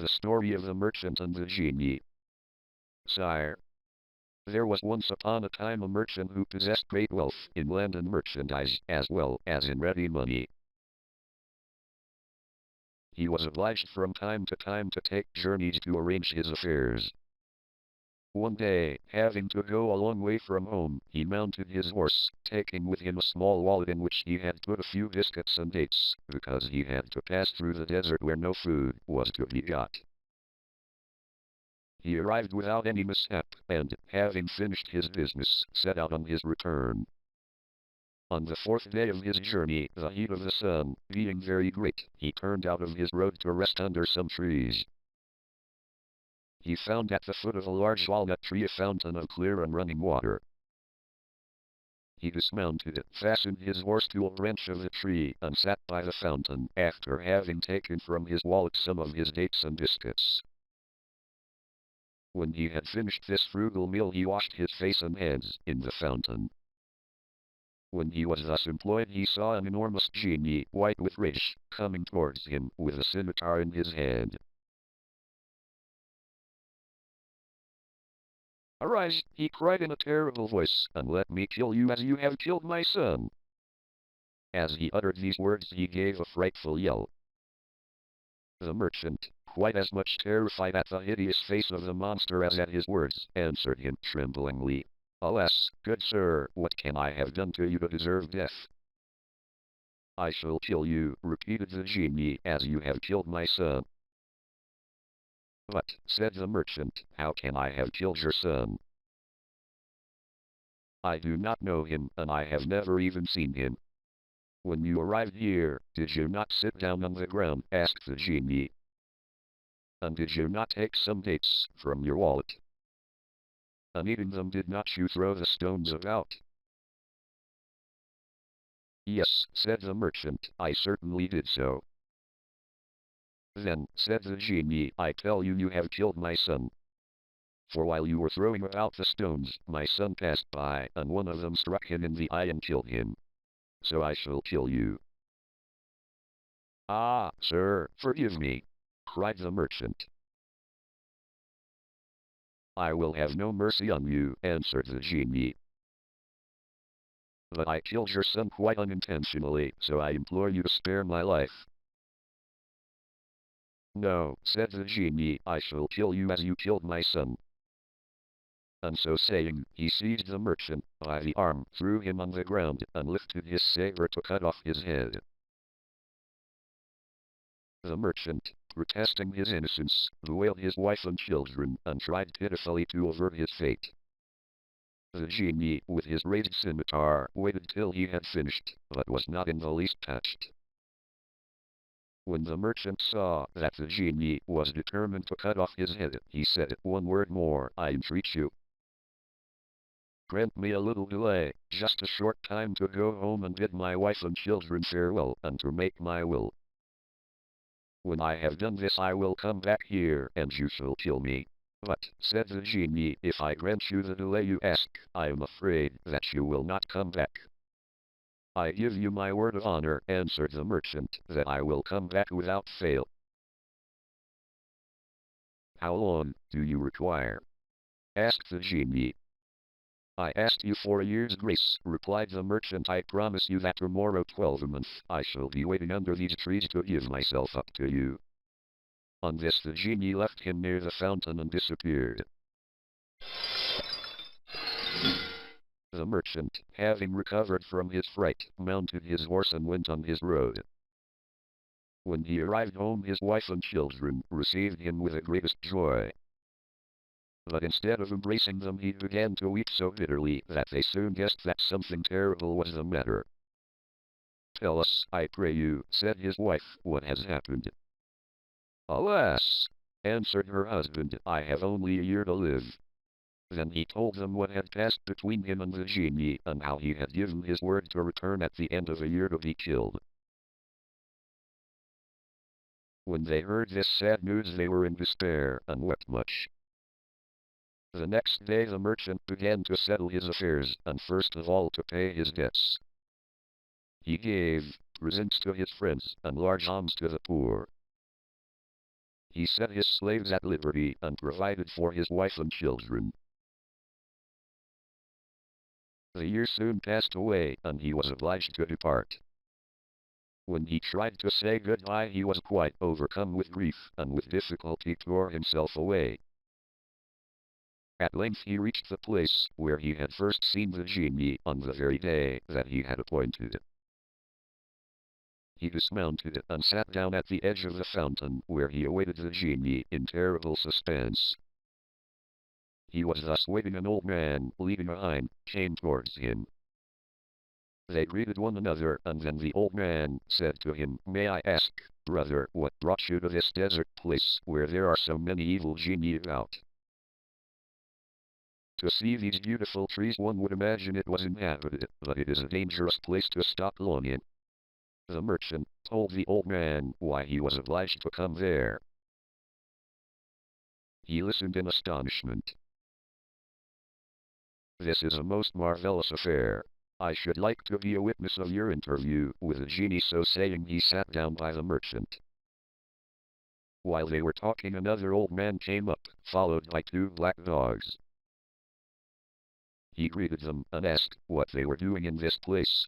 The story of the merchant and the genie. Sire, there was once upon a time a merchant who possessed great wealth in land and merchandise, as well as in ready money. He was obliged from time to time to take journeys to arrange his affairs. One day, having to go a long way from home, he mounted his horse, taking with him a small wallet in which he had put a few biscuits and dates, because he had to pass through the desert where no food was to be got. He arrived without any mishap, and, having finished his business, set out on his return. On the fourth day of his journey, the heat of the sun being very great, he turned out of his road to rest under some trees. He found at the foot of a large walnut tree a fountain of clear and running water. He dismounted, fastened his horse to a branch of the tree, and sat by the fountain, after having taken from his wallet some of his dates and biscuits. When he had finished this frugal meal, he washed his face and hands in the fountain. When he was thus employed, he saw an enormous genie, white with rage, coming towards him, with a scimitar in his hand. "Arise," he cried in a terrible voice, "and let me kill you as you have killed my son." As he uttered these words, he gave a frightful yell. The merchant, quite as much terrified at the hideous face of the monster as at his words, answered him tremblingly, "Alas, good sir, what can I have done to you to deserve death?" "I shall kill you," repeated the genie, "as you have killed my son." "But," said the merchant, "how can I have killed your son? I do not know him, and I have never even seen him." "When you arrived here, did you not sit down on the ground?" asked the genie. "And did you not take some dates from your wallet? And eating them, did not you throw the stones about?" "Yes," said the merchant, "I certainly did so." "Then," said the genie, "I tell you, you have killed my son. For while you were throwing about the stones, my son passed by, and one of them struck him in the eye and killed him. So I shall kill you." "Ah, sir, forgive me," cried the merchant. "I will have no mercy on you," answered the genie. "But I killed your son quite unintentionally, so I implore you to spare my life." "No," said the genie, "I shall kill you as you killed my son." And so saying, he seized the merchant by the arm, threw him on the ground, and lifted his saber to cut off his head. The merchant, protesting his innocence, bewailed his wife and children, and tried pitifully to avert his fate. The genie, with his raised scimitar, waited till he had finished, but was not in the least touched. When the merchant saw that the genie was determined to cut off his head, he said, "One word more, I entreat you. Grant me a little delay, just a short time, to go home and bid my wife and children farewell, and to make my will. When I have done this, I will come back here, and you shall kill me." "But," said the genie, "if I grant you the delay you ask, I am afraid that you will not come back." "I give you my word of honor," answered the merchant, "that I will come back without fail." "How long do you require?" asked the genie. "I asked you for a year's grace," replied the merchant. "I promise you that tomorrow 12 month I shall be waiting under these trees to give myself up to you." On this the genie left him near the fountain and disappeared. The merchant, having recovered from his fright, mounted his horse and went on his road. When he arrived home, his wife and children received him with the greatest joy. But instead of embracing them, he began to weep so bitterly that they soon guessed that something terrible was the matter. "Tell us, I pray you," said his wife, "what has happened." "Alas!" answered her husband, "I have only a year to live." Then he told them what had passed between him and the genie, and how he had given his word to return at the end of a year to be killed. When they heard this sad news, they were in despair, and wept much. The next day the merchant began to settle his affairs, and first of all to pay his debts. He gave presents to his friends, and large alms to the poor. He set his slaves at liberty and provided for his wife and children. The year soon passed away, and he was obliged to depart. When he tried to say goodbye, he was quite overcome with grief, and with difficulty tore himself away. At length he reached the place where he had first seen the genie on the very day that he had appointed. He dismounted and sat down at the edge of the fountain, where he awaited the genie in terrible suspense. He was thus waiting. An old man, leading a hind, came towards him. They greeted one another, and then the old man said to him, "May I ask, brother, what brought you to this desert place, where there are so many evil genii about?" "To see these beautiful trees, one would imagine it was inhabited, but it is a dangerous place to stop long in." The merchant told the old man why he was obliged to come there. He listened in astonishment. "This is a most marvelous affair. I should like to be a witness of your interview with the genie." So saying, he sat down by the merchant. While they were talking, another old man came up, followed by two black dogs. He greeted them and asked what they were doing in this place.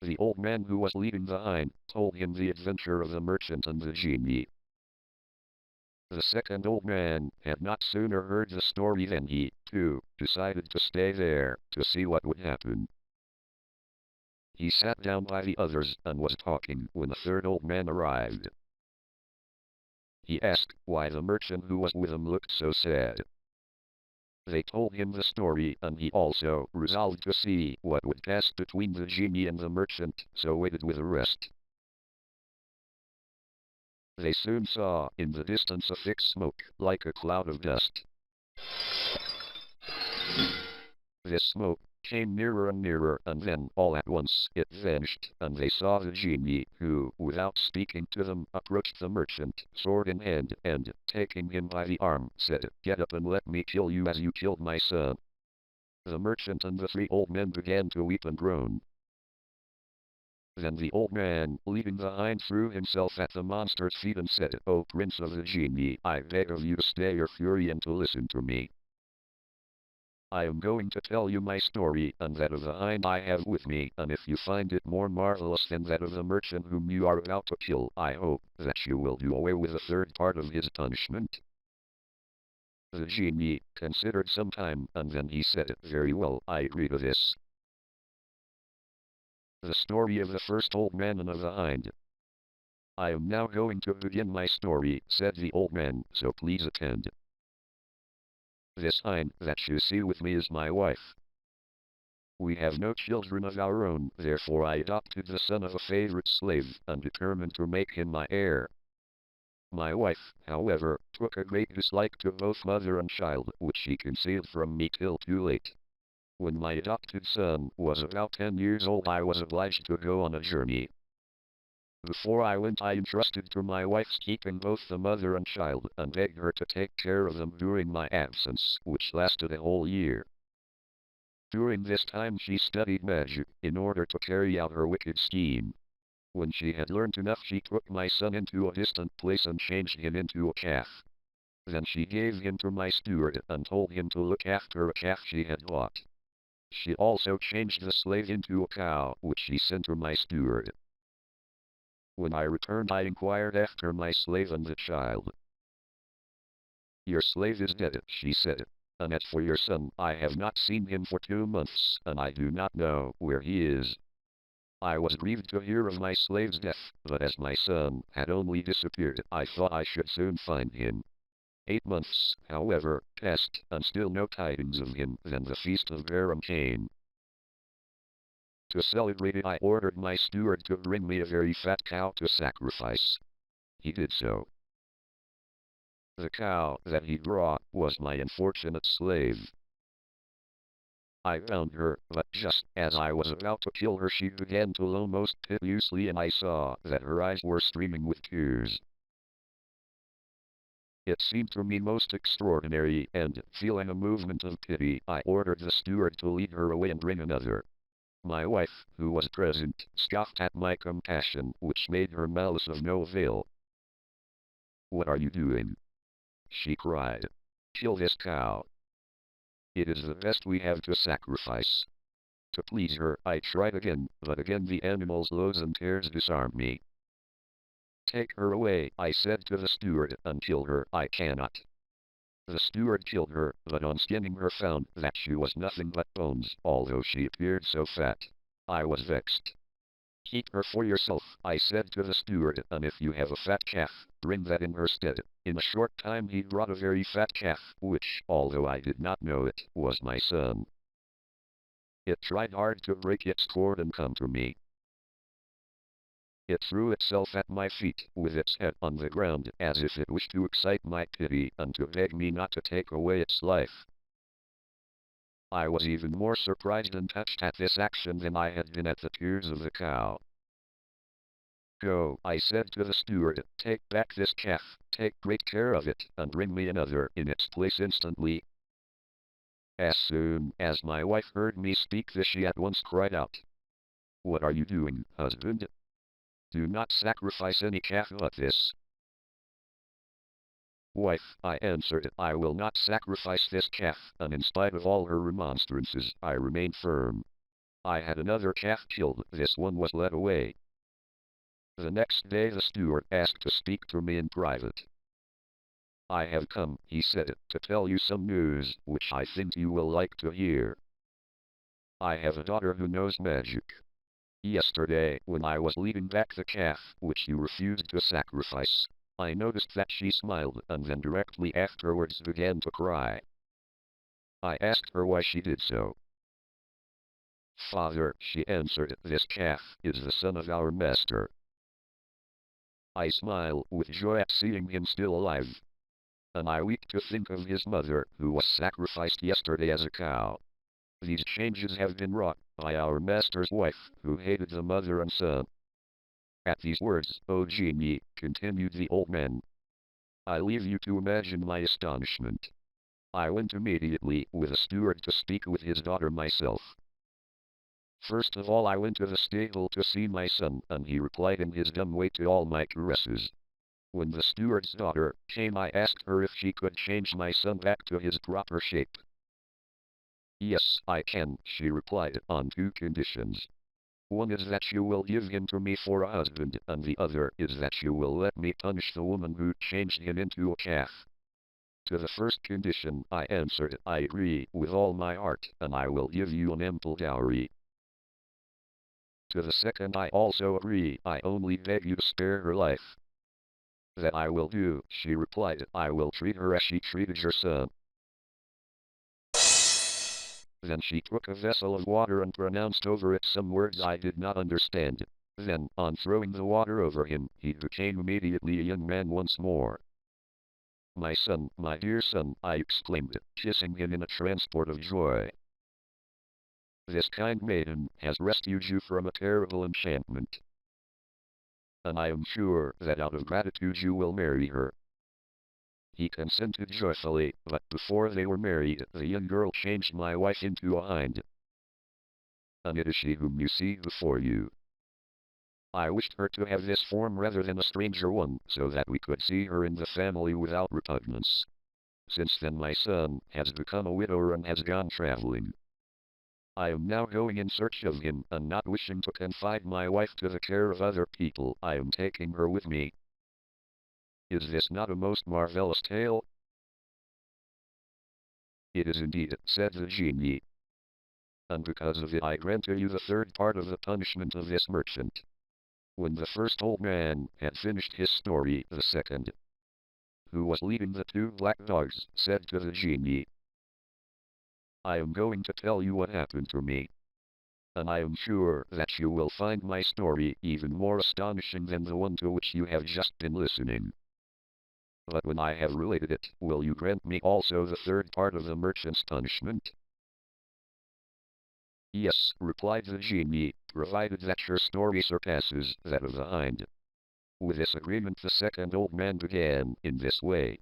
The old man, who was leading the hind, told him the adventure of the merchant and the genie. The second old man had not sooner heard the story than he, too, decided to stay there to see what would happen. He sat down by the others and was talking when the third old man arrived. He asked why the merchant who was with him looked so sad. They told him the story, and he also resolved to see what would pass between the genie and the merchant, so waited with the rest. They soon saw in the distance a thick smoke, like a cloud of dust. This smoke came nearer and nearer, and then, all at once, it vanished, and they saw the genie, who, without speaking to them, approached the merchant, sword in hand, and, taking him by the arm, said, "Get up and let me kill you as you killed my son." The merchant and the three old men began to weep and groan. Then the old man, leading the hind, threw himself at the monster's feet and said, "O Prince of the Genie, I beg of you to stay your fury and to listen to me. I am going to tell you my story and that of the hind I have with me, and if you find it more marvelous than that of the merchant whom you are about to kill, I hope that you will do away with a third part of his punishment." The genie considered some time, and then he said, "Very well, I agree to this." The story of the first old man and of the hind. "I am now going to begin my story," said the old man, "so please attend. This hind that you see with me is my wife. We have no children of our own, therefore I adopted the son of a favorite slave, and determined to make him my heir. My wife, however, took a great dislike to both mother and child, which she concealed from me till too late. When my adopted son was about 10 years old, I was obliged to go on a journey. Before I went, I entrusted to my wife's keeping both the mother and child, and begged her to take care of them during my absence, which lasted a whole year. During this time she studied magic, in order to carry out her wicked scheme. When she had learned enough, she took my son into a distant place and changed him into a calf. Then she gave him to my steward, and told him to look after a calf she had bought. She also changed the slave into a cow, which she sent to my steward. When I returned, I inquired after my slave and the child. "Your slave is dead," she said, "and as for your son, I have not seen him for 2 months, and I do not know where he is." I was grieved to hear of my slave's death, but as my son had only disappeared, I thought I should soon find him. 8 months, however, passed, and still no tidings of him. Then the feast of Garum came. To celebrate it, I ordered my steward to bring me a very fat cow to sacrifice. He did so. The cow that he brought was my unfortunate slave. I found her, but just as I was about to kill her, she began to low most piteously, and I saw that her eyes were streaming with tears. It seemed to me most extraordinary, and, feeling a movement of pity, I ordered the steward to lead her away and bring another. My wife, who was present, scoffed at my compassion, which made her malice of no avail. What are you doing? She cried. Kill this cow. It is the best we have to sacrifice. To please her, I tried again, but again the animal's loads and tears disarmed me. Take her away, I said to the steward, and kill her, I cannot. The steward killed her, but on skinning her found that she was nothing but bones, although she appeared so fat. I was vexed. Keep her for yourself, I said to the steward, and if you have a fat calf, bring that in her stead. In a short time he brought a very fat calf, which, although I did not know it, was my son. It tried hard to break its cord and come to me. It threw itself at my feet, with its head on the ground, as if it wished to excite my pity and to beg me not to take away its life. I was even more surprised and touched at this action than I had been at the tears of the cow. Go, I said to the steward, take back this calf, take great care of it, and bring me another in its place instantly. As soon as my wife heard me speak this, she at once cried out, What are you doing, husband? Do not sacrifice any calf but this. Wife, I answered, I will not sacrifice this calf, and in spite of all her remonstrances, I remained firm. I had another calf killed, this one was led away. The next day the steward asked to speak to me in private. I have come, he said, to tell you some news, which I think you will like to hear. I have a daughter who knows magic. Yesterday, when I was leading back the calf, which you refused to sacrifice, I noticed that she smiled and then directly afterwards began to cry. I asked her why she did so. Father, she answered, this calf is the son of our master. I smile with joy at seeing him still alive. And I weep to think of his mother, who was sacrificed yesterday as a cow. These changes have been wrought by our master's wife, who hated the mother and son. At these words, O Genie, continued the old man, I leave you to imagine my astonishment. I went immediately with a steward to speak with his daughter myself. First of all I went to the stable to see my son, and he replied in his dumb way to all my caresses. When the steward's daughter came I asked her if she could change my son back to his proper shape. Yes, I can, she replied, on two conditions. One is that you will give him to me for a husband, and the other is that you will let me punish the woman who changed him into a calf. To the first condition, I answered, I agree with all my heart, and I will give you an ample dowry. To the second I also agree, I only beg you to spare her life. That I will do, she replied, I will treat her as she treated your son. Then she took a vessel of water and pronounced over it some words I did not understand. Then, on throwing the water over him, he became immediately a young man once more. My son, my dear son, I exclaimed, kissing him in a transport of joy. This kind maiden has rescued you from a terrible enchantment. And I am sure that out of gratitude you will marry her. He consented joyfully, but before they were married, the young girl changed my wife into a hind. And it is she whom you see before you. I wished her to have this form rather than a stranger one, so that we could see her in the family without repugnance. Since then my son has become a widower and has gone traveling. I am now going in search of him, and not wishing to confide my wife to the care of other people, I am taking her with me. Is this not a most marvelous tale? It is indeed, said the genie. And because of it I grant to you the third part of the punishment of this merchant. When the first old man had finished his story, the second, who was leading the two black dogs, said to the genie, I am going to tell you what happened to me. And I am sure that you will find my story even more astonishing than the one to which you have just been listening. But when I have related it, will you grant me also the third part of the merchant's punishment? Yes, replied the genie, provided that your story surpasses that of the hind. With this agreement the second old man began in this way.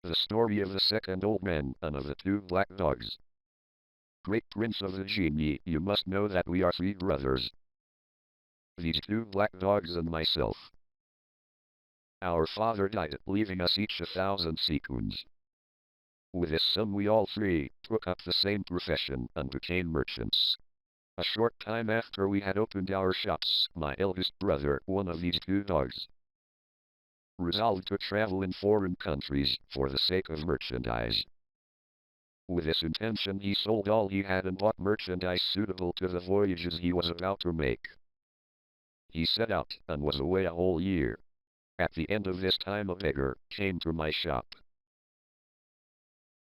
The story of the second old man and of the two black dogs. Great prince of the genie, you must know that we are three brothers. These two black dogs and myself. Our father died, leaving us each 1,000 sequins. With this sum we all three took up the same profession and became merchants. A short time after we had opened our shops, my eldest brother, one of these two dogs, resolved to travel in foreign countries for the sake of merchandise. With this intention he sold all he had and bought merchandise suitable to the voyages he was about to make. He set out and was away a whole year. At the end of this time a beggar came to my shop.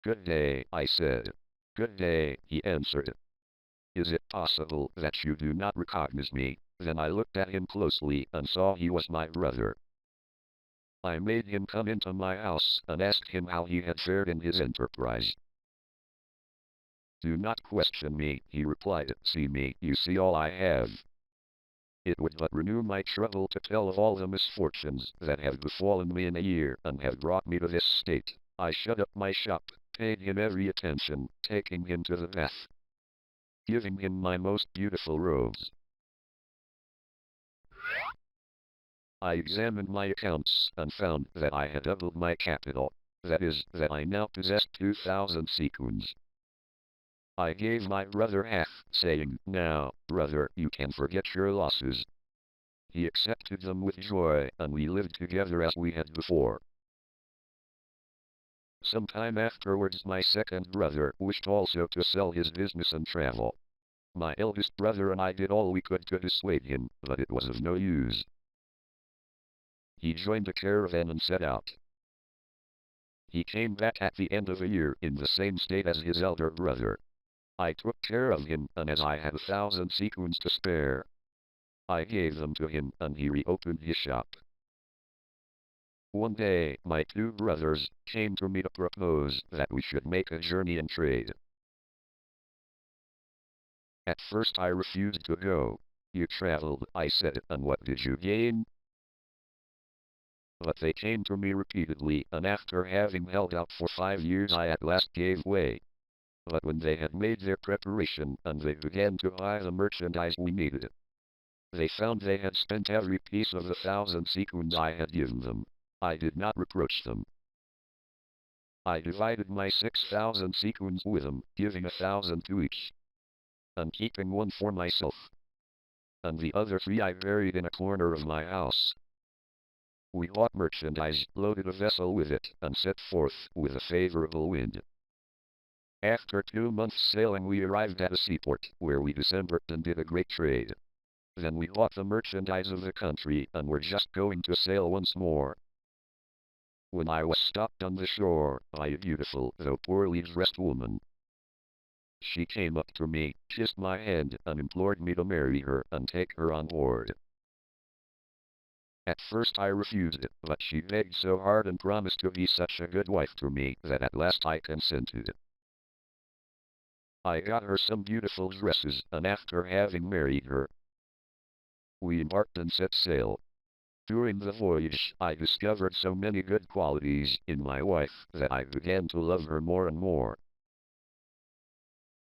"Good day," I said. "Good day," he answered. "Is it possible that you do not recognize me?" Then I looked at him closely and saw he was my brother. I made him come into my house and asked him how he had fared in his enterprise. "Do not question me," he replied. "See me, you see all I have. It would but renew my trouble to tell of all the misfortunes that have befallen me in a year and have brought me to this state." I shut up my shop, paid him every attention, taking him to the bath, giving him my most beautiful robes. I examined my accounts and found that I had doubled my capital. That is, that I now possessed 2,000 sequins. I gave my brother half, saying, "Now, brother, you can forget your losses." He accepted them with joy, and we lived together as we had before. Some time afterwards my second brother wished also to sell his business and travel. My eldest brother and I did all we could to dissuade him, but it was of no use. He joined a caravan and set out. He came back at the end of a year in the same state as his elder brother. I took care of him, and as I had 1,000 sequins to spare, I gave them to him, and he reopened his shop. One day, my two brothers came to me to propose that we should make a journey and trade. At first I refused to go. "You traveled," I said, "and what did you gain?" But they came to me repeatedly, and after having held out for 5 years I at last gave way. But when they had made their preparation and they began to buy the merchandise we needed, they found they had spent every piece of the 1,000 sequins I had given them. I did not reproach them. I divided my 6,000 sequins with them, giving 1,000 to each, and keeping one for myself, and the other 3 I buried in a corner of my house. We bought merchandise, loaded a vessel with it, and set forth with a favorable wind. After 2 months sailing we arrived at a seaport, where we disembarked and did a great trade. Then we bought the merchandise of the country and were just going to sail once more, when I was stopped on the shore by a beautiful, though poorly dressed woman. She came up to me, kissed my hand, and implored me to marry her and take her on board. At first I refused it, but she begged so hard and promised to be such a good wife to me that at last I consented. I got her some beautiful dresses, and after having married her, we embarked and set sail. During the voyage, I discovered so many good qualities in my wife that I began to love her more and more.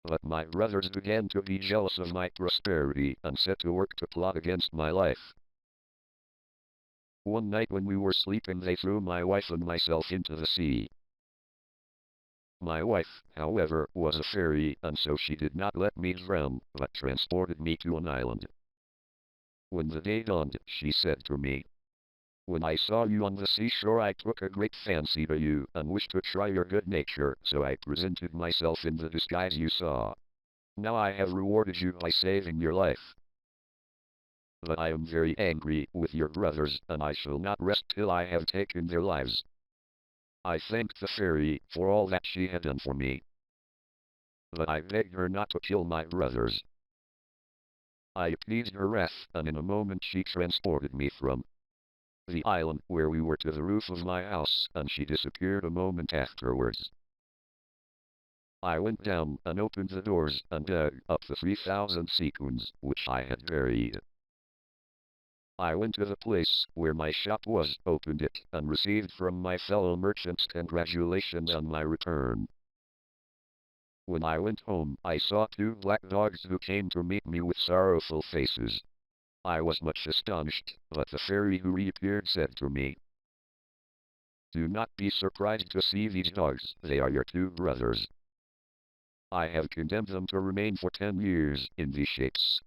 But my brothers began to be jealous of my prosperity and set to work to plot against my life. One night when we were sleeping they threw my wife and myself into the sea. My wife, however, was a fairy, and so she did not let me drown, but transported me to an island. When the day dawned, she said to me, "When I saw you on the seashore I took a great fancy to you, and wished to try your good nature, so I presented myself in the disguise you saw. Now I have rewarded you by saving your life. But I am very angry with your brothers, and I shall not rest till I have taken their lives." I thanked the fairy for all that she had done for me, but I begged her not to kill my brothers. I appeased her wrath, and in a moment she transported me from the island where we were to the roof of my house, and she disappeared a moment afterwards. I went down and opened the doors and dug up the 3,000 sequins which I had buried. I went to the place where my shop was, opened it, and received from my fellow merchants congratulations on my return. When I went home, I saw 2 black dogs who came to meet me with sorrowful faces. I was much astonished, but the fairy who reappeared said to me, Do not be surprised to see these dogs. They are your two brothers. I have condemned them to remain for 10 years in these shapes.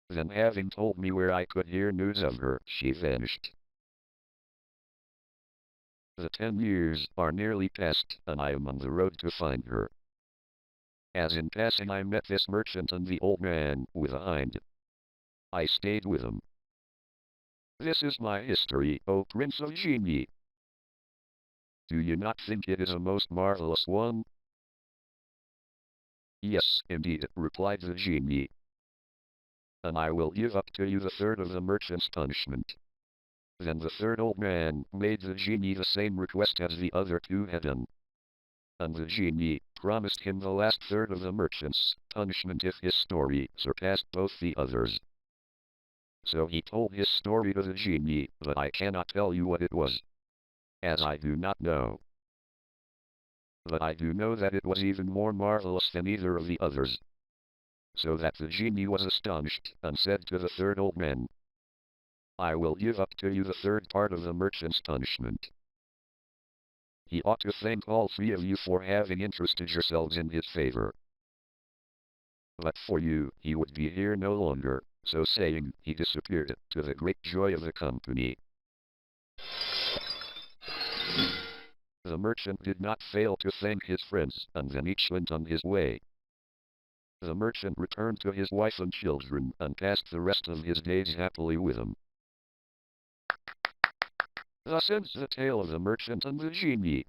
Then having told me where I could hear news of her, she vanished. The 10 years are nearly past, and I am on the road to find her. As in passing I met this merchant and the old man with a hind. I stayed with him. This is my history, O Prince of Genie. Do you not think it is a most marvelous one? Yes, indeed, replied the genie. And I will give up to you the third of the merchant's punishment. Then the third old man made the genie the same request as the other two had done. And the genie promised him the last third of the merchant's punishment if his story surpassed both the others. So he told his story to the genie, but I cannot tell you what it was, as I do not know. But I do know that it was even more marvelous than either of the others. So that the genie was astonished, and said to the third old man, I will give up to you the third part of the merchant's punishment. He ought to thank all three of you for having interested yourselves in his favor. But for you, he would be here no longer. So saying, he disappeared, to the great joy of the company. The merchant did not fail to thank his friends, and then each went on his way. The merchant returned to his wife and children, and passed the rest of his days happily with them. Thus ends the tale of the merchant and the genie.